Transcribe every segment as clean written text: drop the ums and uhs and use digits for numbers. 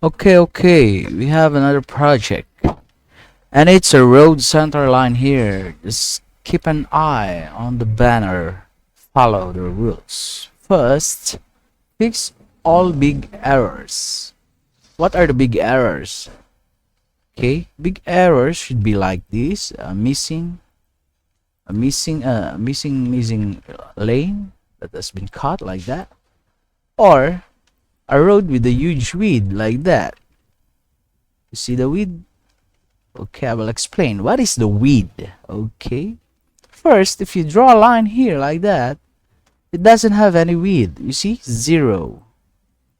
Okay, we have another project, and it's a road center line here. Just keep an eye on the banner. Follow the rules. First, fix all big errors. What are the big errors? Okay, big errors should be like this: missing lane that has been cut like that, or a road with a huge weed like that. You see the weed? Okay, I will explain. What is the weed? Okay. First, if you draw a line here like that, it doesn't have any weed. You see? Zero.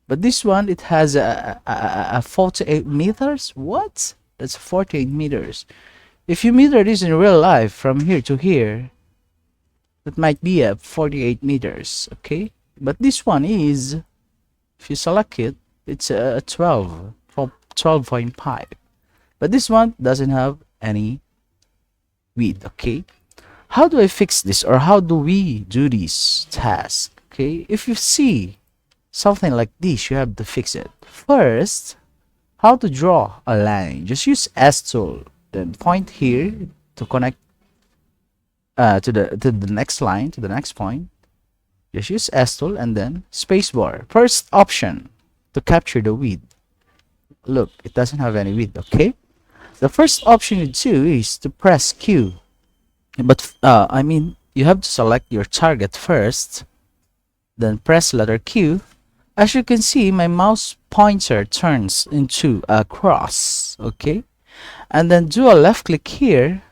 But this one, it has a 48 meters. What? That's 48 meters. If you meter this in real life from here to here, that might be a 48 meters. Okay? But this one is, if you select it, it's a 12.5. But this one doesn't have any weed. Okay? How do I fix this, or how do we do this task? Okay, if you see something like this, you have to fix it. First, how to draw a line? Just use S tool, then point here to connect to the next line, to the next point. Just use S tool and then spacebar. First option to capture the weed. Look, it doesn't have any weed. Okay, the first option you do is to press Q. But you have to select your target first, then press letter Q. As you can see, my mouse pointer turns into a cross. Okay, and then do a left click here.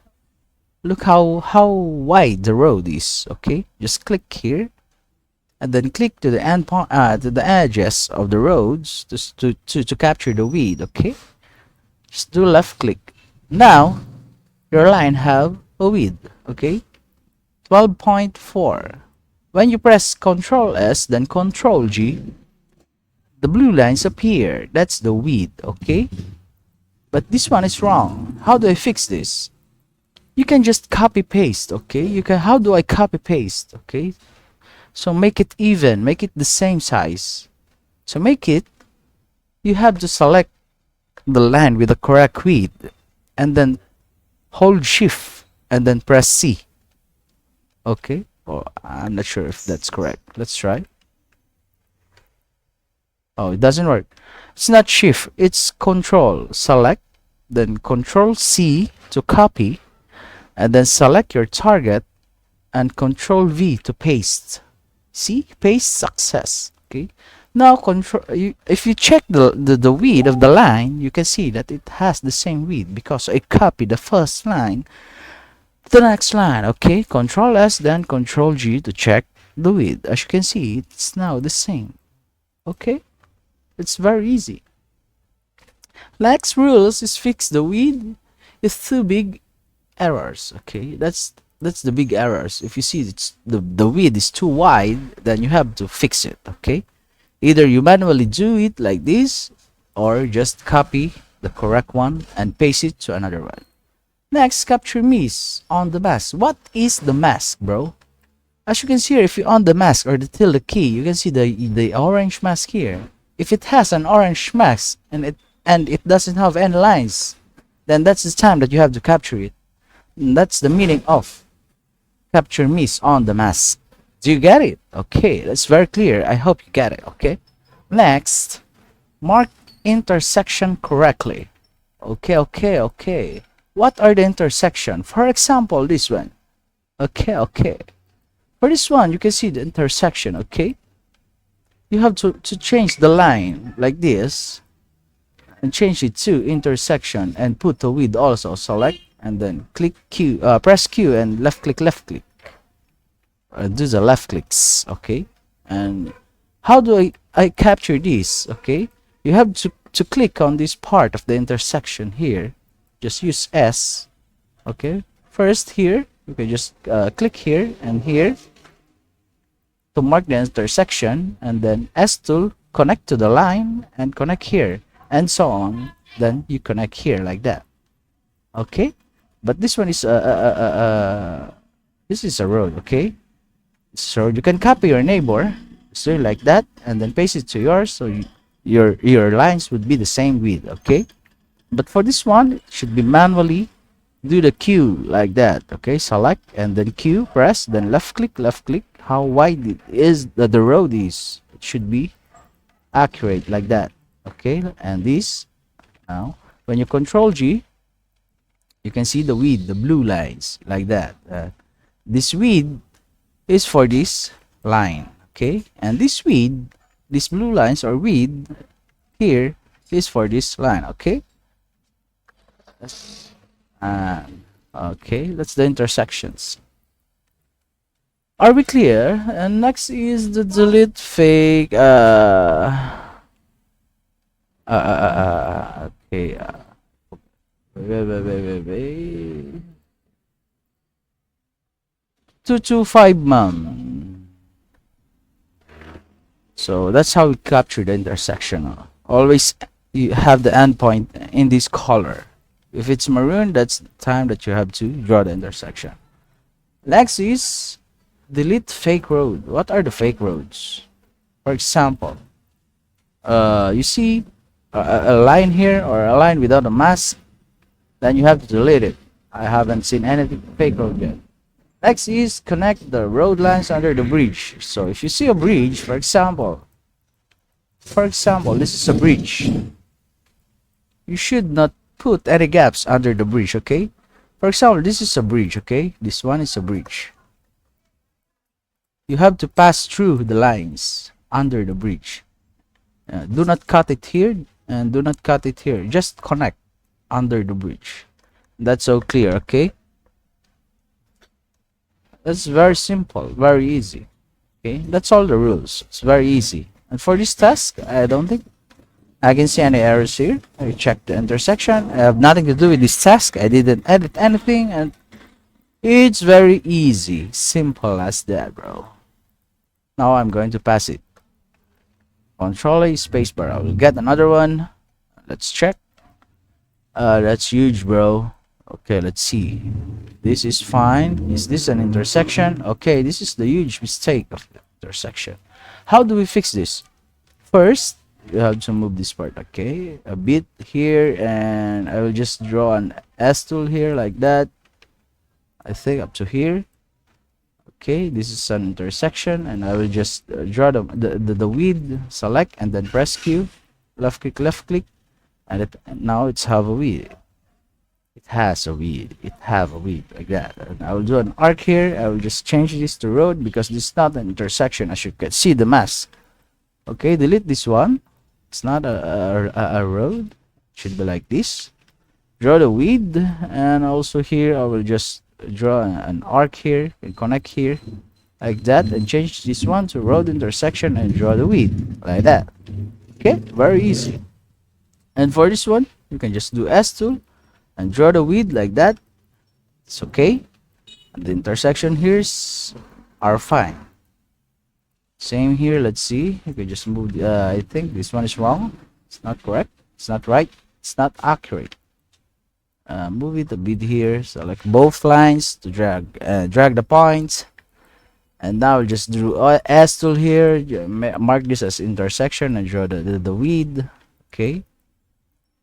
Look how wide the road is. Okay, just click here and then click to the to the edges of the roads to capture the weed. Okay, just do left click. Now your line have a weed. Okay, 12.4. When you press Ctrl S then Ctrl G, the blue lines appear. That's the weed. Okay, but this one is wrong. How do I fix this? You can just copy paste. Okay, you can. How do I copy paste? Okay, so make it even, make it the same size. So make it, you have to select the line with the correct weed and then hold shift and then press C. Okay, or I'm not sure if that's correct. Let's try. Oh, it doesn't work. It's not shift, it's control. Select, then control C to copy, and then select your target and control V to paste. See, paste success. Okay, now if you check the width of the line, you can see that it has the same width because I copied the first line to the next line. Okay, control S then control G to check the width. As you can see, it's now the same. Okay, it's very easy. Next rules is fix the width is too big errors. Okay, that's the big errors. If you see it's the width is too wide, then you have to fix it. Okay, either you manually do it like this or just copy the correct one and paste it to another one. Next, capture miss on the mask. What is the mask, bro? As you can see here, if you on the mask or the tilde key, you can see the orange mask here. If it has an orange mask and it doesn't have any lines, then that's the time that you have to capture it. And that's the meaning of capture miss on the mask. Do you get it? Okay, that's very clear. I hope you get it. Okay, next, mark intersection correctly. Okay. What are the intersection? For example, this one. Okay. For this one, you can see the intersection. Okay, you have to change the line like this and change it to intersection and put the width also. Select and then click Q, press Q and left click. Do the left clicks. Okay, and how do I capture this? Okay, you have to click on this part of the intersection here. Just use S. Okay, first here you can just click here and here to mark the intersection, and then S tool, connect to the line and connect here, and so on. Then you connect here like that. Okay, but this one is this is a road. Okay, so you can copy your neighbor, so like that, and then paste it to yours. So your lines would be the same width, okay? But for this one, it should be manually do the Q like that, okay? Select and then Q, press, then left click. How wide it is that the road is, it should be accurate like that, okay? And this, now when you control G, you can see the width, the blue lines like that. This width is for this line, okay? And this width, these blue lines or width here is for this line, okay? Okay, that's the intersections. Are we clear? And next is the delete fake. Okay. Wait. 225 mom. So that's how we capture the intersection. Always you have the endpoint in this color. If it's maroon, that's the time that you have to draw the intersection. Next is delete fake road. What are the fake roads? For example, you see a line here or a line without a mask, then you have to delete it. I haven't seen anything fake road yet. Next is connect the road lines under the bridge. So if you see a bridge, for example, this is a bridge. You should not put any gaps under the bridge, okay? For example, this is a bridge, okay? This one is a bridge. You have to pass through the lines under the bridge. Do not cut it here and do not cut it here. Just connect under the bridge. That's so clear, okay? That's very simple, very easy. Okay, that's all the rules. It's very easy. And for this task, I don't think I can see any errors here. I checked the intersection. I have nothing to do with this task. I didn't edit anything, and it's very easy. Simple as that, bro. Now I'm going to pass it. Control A spacebar. I will get another one. Let's check. That's huge, bro. Okay, let's see. This is fine. Is this an intersection? Okay, this is the huge mistake of the intersection. How do we fix this? First, you have to move this part, okay? A bit here, and I will just draw an S tool here like that. I think up to here. Okay, this is an intersection, and I will just draw the width, select, and then press Q. Left click, and now it's have a width. It has a width. It have a width like that. And I will do an arc here. I will just change this to road because this is not an intersection, as you can see the mask. Okay, delete this one. It's not a road. It should be like this. Draw the width, and also here I will just draw an arc here and connect here like that, and change this one to road intersection and draw the width like that. Okay, very easy. And for this one, you can just do S tool and draw the width like that. It's okay. And the intersection here's are fine. Same here. Let's see. You can just move. I think this one is wrong. It's not correct. It's not right. It's not accurate. Move it a bit here. Select both lines to drag the points. And now I'll just do S tool here. Mark this as intersection and draw the width. Okay.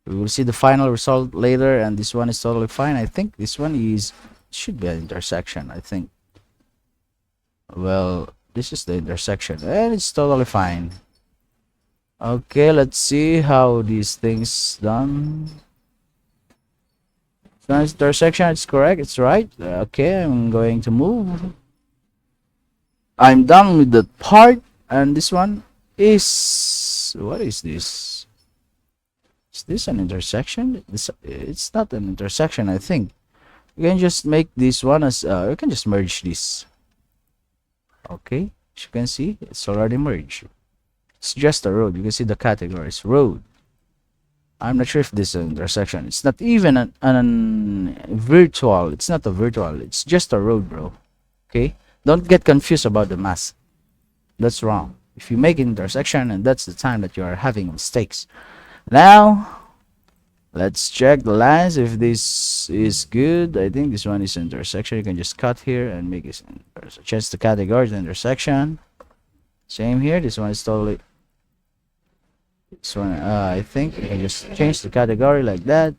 We will see the final result later, and this one is totally fine. I think this one should be an intersection, I think. Well, this is the intersection, and it's totally fine. Okay, let's see how these things done. So intersection, it's correct, it's right. Okay, I'm going to move. I'm done with that part, and this one is, what is this? Is this an intersection? It's not an intersection, I think. You can just make this one as you can just merge this. Okay, as you can see, it's already merged. It's just a road. You can see the categories road. I'm not sure if this is an intersection. It's not even an virtual. It's not a virtual. It's just a road, bro. Okay, don't get confused about the mask. That's wrong. If you make an intersection, and that's the time that you are having mistakes. Now let's check the lines if this is good. I think this one is intersection. You can just cut here and make it change the category to intersection. Same here. This one is totally This one, I think you can just change the category like that.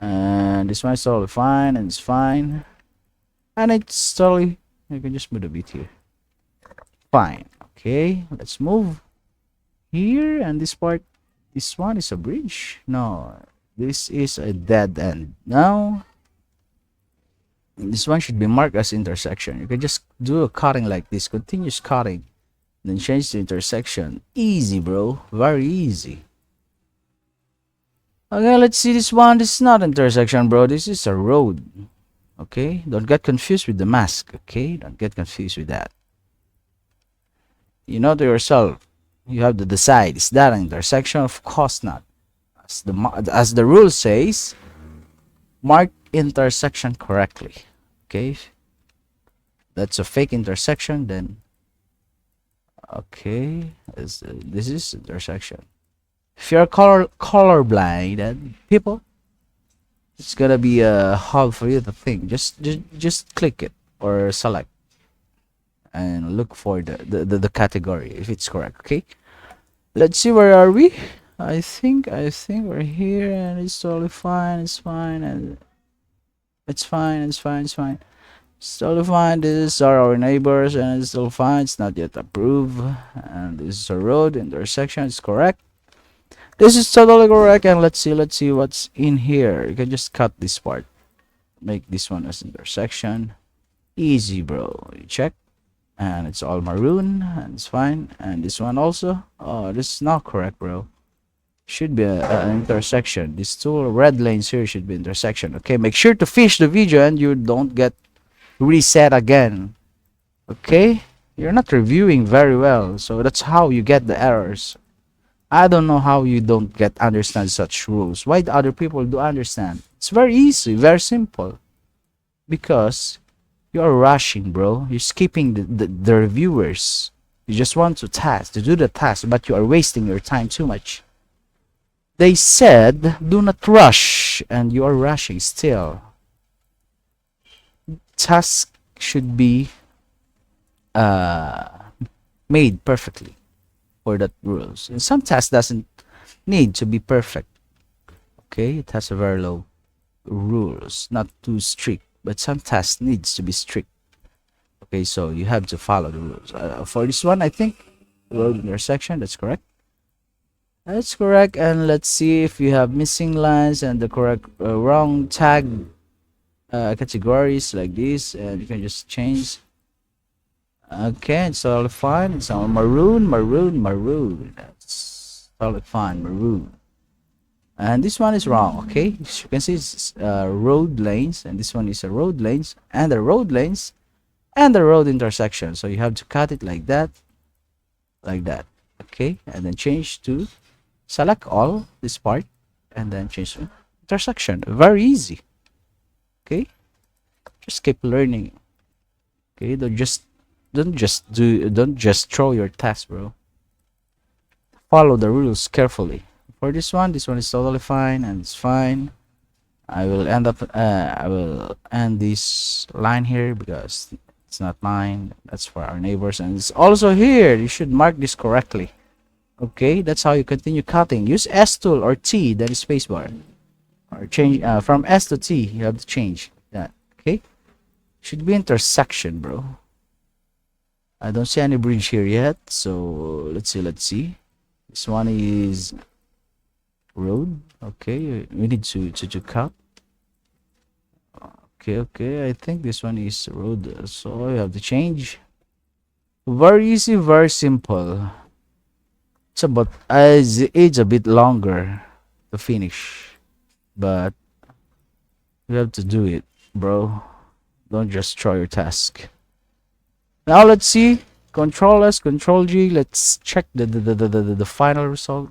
And this one is totally fine, and it's fine. And it's totally, you can just move a bit here. Fine. Okay, let's move here. And this part, this one is a bridge. No, this is a dead end. Now, this one should be marked as intersection. You can just do a cutting like this, continuous cutting, then change the intersection. Easy, bro. Very easy. Okay, let's see this one. This is not intersection, bro. This is a road. Okay, don't get confused with the mask. Okay, don't get confused with that. You know to yourself, you have to decide, is that an intersection? Of course not. As the rule says, mark intersection correctly. Okay, that's a fake intersection, then okay, this is intersection. If you're colorblind, then people, it's gonna be hard for you to think. Just click it or select and look for the category if it's correct. Okay, let's see, where are we? I think we're here, and it's totally fine. It's fine, and it's fine. It's fine. It's fine. It's totally fine. These are our neighbors, and it's still fine. It's not yet approved. And this is a road intersection. It's correct. This is totally correct. And let's see what's in here. You can just cut this part. Make this one as intersection. Easy, bro. You check. And it's all maroon. And it's fine. And this one also. Oh, this is not correct, bro. Should be an intersection. These two red lanes here should be intersection. Okay, make sure to finish the video and you don't get reset again. Okay, you're not reviewing very well, so that's how you get the errors. I don't know how you don't get understand such rules. Why the other people do understand? It's very easy, very simple. Because you're rushing, bro. You're skipping the reviewers. You just want to do the task, but you are wasting your time too much. They said do not rush, and you are rushing still. Task should be made perfectly for that rules. And some tasks doesn't need to be perfect. Okay, it has a very low rules, not too strict, but some tasks needs to be strict. Okay, so you have to follow the rules. For this one, I think road intersection. That's correct. That's correct. And let's see if you have missing lines and the correct wrong tag categories like this, and you can just change. Okay, it's all fine. It's all maroon. That's all fine, maroon. And this one is wrong. Okay, as you can see, it's road lanes, and this one is a road lanes, and the road lanes, and the road intersection. So you have to cut it like that, okay, and then change to select all this part, and then change to intersection. Very easy. Okay, just keep learning. Okay, don't just throw your task, bro. Follow the rules carefully. For this one is totally fine, and it's fine. I will end this line here because it's not mine. That's for our neighbors, and it's also here. You should mark this correctly. Okay, that's how you continue cutting. Use S tool or T, that is spacebar, or change from S to T. You have to change that. Okay, should be intersection, bro. I don't see any bridge here yet, so let's see. This one is road. Okay, we need to cut. Okay, I think this one is road, so you have to change. Very easy, very simple. It's a bit longer to finish, but you have to do it, bro. Don't just try your task. Now let's see. Control S, Control G. Let's check the final result.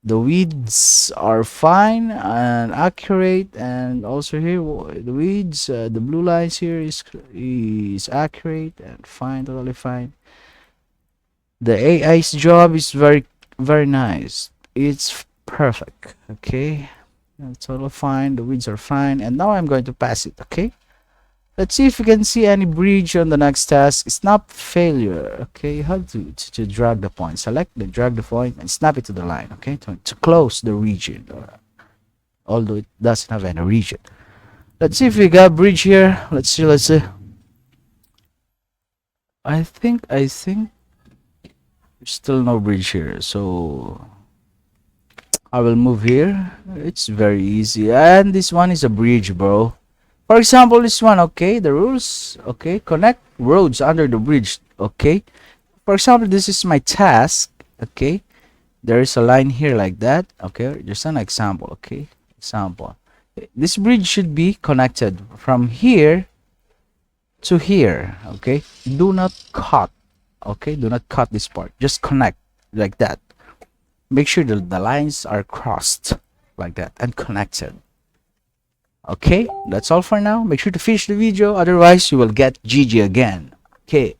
The weeds are fine and accurate, and also here the weeds, the blue lines here is accurate and fine, totally fine. The AI's job is very nice. It's perfect. Okay, that's totally fine. The weeds are fine, and now I'm going to pass it. Okay, Let's see if you can see any bridge on the next task. Snap failure. Okay, you have to drag the point. Select the drag the point and snap it to the line. Okay, to close the region. Although it doesn't have any region. Let's see if we got bridge here. Let's see. Let's see. I think there's still no bridge here. So I will move here. It's very easy. And this one is a bridge, bro. For example, this one, okay, the rules, okay, connect roads under the bridge, okay. For example, this is my task, okay. There is a line here like that, okay. Just an example, okay. Example. This bridge should be connected from here to here, okay. Do not cut, okay. Do not cut this part. Just connect like that. Make sure the lines are crossed like that and connected. Okay, that's all for now. Make sure to finish the video, otherwise you will get GG again. Okay.